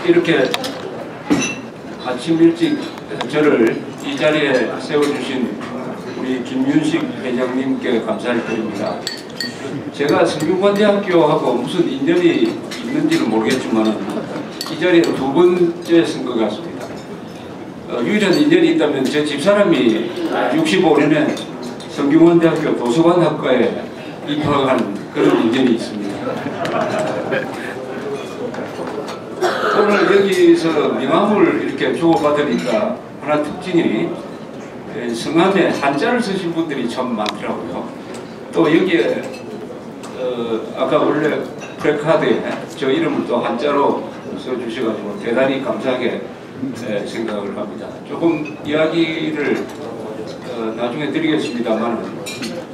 이렇게 아침 일찍 저를 이 자리에 세워주신 우리 김윤식 회장님께 감사를 드립니다. 제가 성균관대학교하고 무슨 인연이 있는지는 모르겠지만 이 자리에 두 번째 쓴 것 같습니다. 유일한 인연이 있다면 제 집사람이 65년에 성균관대학교 도서관학과에 입학한 그런 인연이 있습니다. 오늘 여기서 명함을 이렇게 주고받으니까 하나 특징이 성함에 한자를 쓰신 분들이 참 많더라고요. 또 여기에 아까 원래 프레카드에 저 이름을 또 한자로 써주셔가지고 대단히 감사하게 생각을 합니다. 조금 이야기를 나중에 드리겠습니다만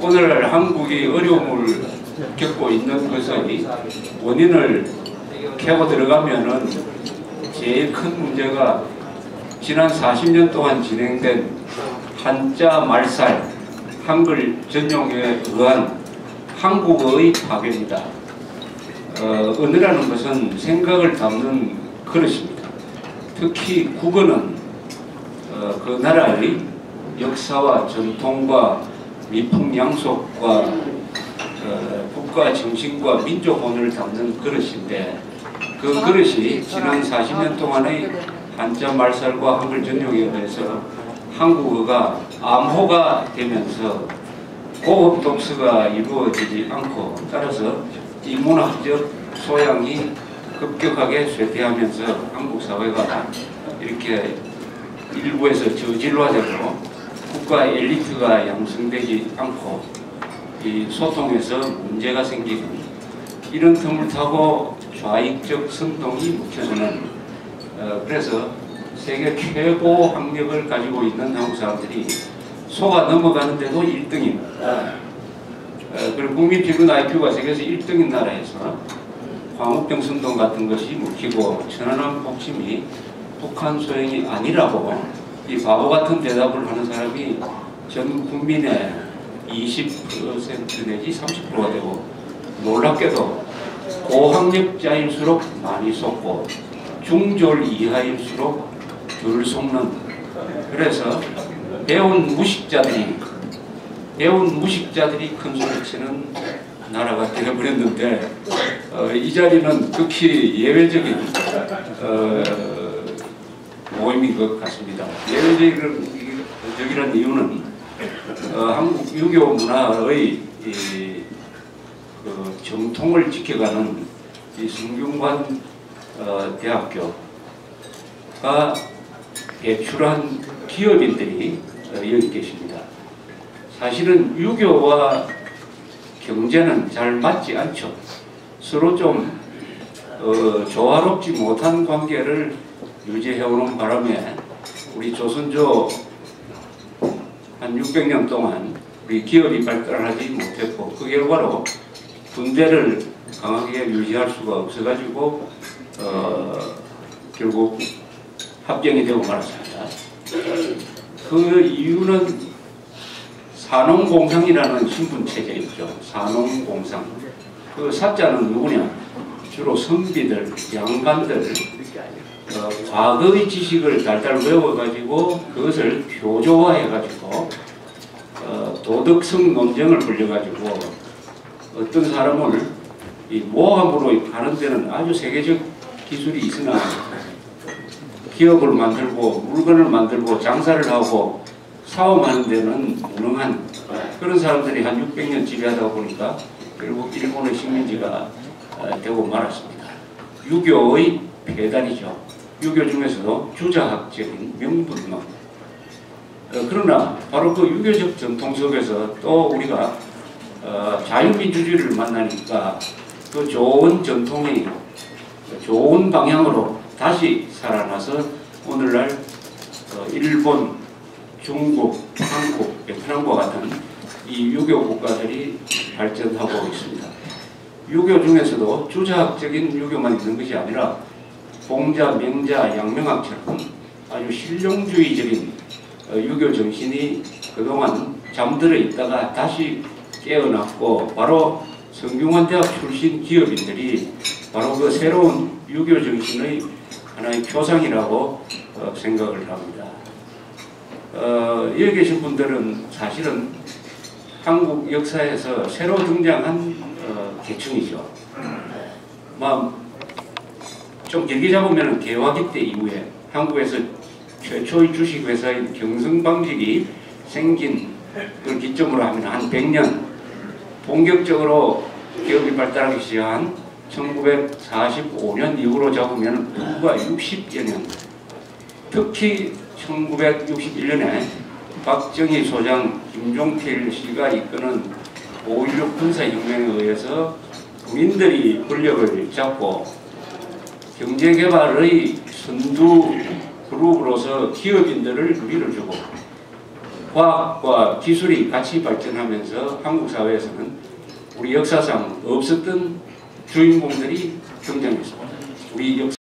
오늘 한국이 어려움을 겪고 있는 것의 원인을 캐고 들어가면은 제일 큰 문제가 지난 40년 동안 진행된 한자 말살, 한글 전용에 의한 한국어의 파괴입니다. 언어라는 것은 생각을 담는 그릇입니다. 특히 국어는 그 나라의 역사와 전통과 미풍양속과 국가 정신과 민족혼을 담는 그릇인데 그 그릇이 지난 40년 동안의 한자 말살과 한글 전용에 의해서 한국어가 암호가 되면서 고급 독서가 이루어지지 않고 따라서 이 문학적 소양이 급격하게 쇠퇴하면서 한국 사회가 이렇게 일부에서 저질화되고 국가 엘리트가 양성되지 않고 이 소통에서 문제가 생기는 이런 틈을 타고 좌익적 선동이 묵혀지는 그래서 세계 최고 학력을 가지고 있는 한국 사람들이 속아 넘어가는데도 1등입니다. 그리고 국민 평균 IQ가 세계에서 1등인 나라에서 광우병 선동 같은 것이 묵히고 천안함 복침이 북한 소행이 아니라고 이 바보 같은 대답을 하는 사람이 전 국민의 20% 내지 30%가 되고 놀랍게도 고학력자일수록 많이 속고 중졸 이하일수록 덜 속는 그래서 배운 무식자들이 큰 소리치는 나라가 되어버렸는데 이 자리는 극히 예외적인 모임인 것 같습니다. 예외적이라는 이유는 한국 유교 문화의 그 정통을 지켜가는 이 성균관 대학교가 배출한 기업인들이 여기 계십니다. 사실은 유교와 경제는 잘 맞지 않죠. 서로 좀 조화롭지 못한 관계를 유지해오는 바람에 우리 조선조 한 600년 동안 우리 기업이 발달하지 못했고 그 결과로 군대를 강하게 유지할 수가 없어가지고 결국 합병이 되고 말았습니다. 그 이유는 산농공상이라는 신분체제 있죠. 산농공상. 그 사자는 누구냐? 주로 선비들, 양반들 과거의 지식을 달달 외워가지고 그것을 표조화해가지고 도덕성 논쟁을 벌려가지고 어떤 사람을 이 모함으로 가는 데는 아주 세계적 기술이 있으나 기업을 만들고 물건을 만들고 장사를 하고 사업하는 데는 무능한 그런 사람들이 한 600년 지배하다 보니까 결국 일본의 식민지가 되고 말았습니다. 유교의 폐단이죠. 유교 중에서도 주자학적인 명분론. 그러나 바로 그 유교적 전통 속에서 또 우리가 자유민주주의를 만나니까 그 좋은 전통이 좋은 방향으로 다시 살아나서 오늘날 일본, 중국, 한국, 베트남과 같은 이 유교 국가들이 발전하고 있습니다. 유교 중에서도 주자학적인 유교만 있는 것이 아니라 공자, 명자, 양명학처럼 아주 실용주의적인 유교 정신이 그동안 잠들어 있다가 다시 깨어났고 바로 성균관대학 출신 기업인들이 바로 그 새로운 유교 정신의 하나의 표상이라고 생각을 합니다. 여기 계신 분들은 사실은 한국 역사에서 새로 등장한 계층이죠. 좀 길게 잡으면 개화기 때 이후에 한국에서 최초의 주식회사인 경성방식이 생긴 걸 기점으로 하면 한 100년 본격적으로 기업이 발달하기 시작한 1945년 이후로 잡으면 불과 60여 년, 특히 1961년에 박정희 소장, 김종필 씨가 이끄는 5.16 군사혁명에 의해서 군인들이 권력을 잡고 경제개발의 선두 그룹으로서 기업인들을 누리를 주고 과학과 기술이 같이 발전하면서 한국 사회에서는 우리 역사상 없었던 주인공들이 등장했습니다. 우리 역사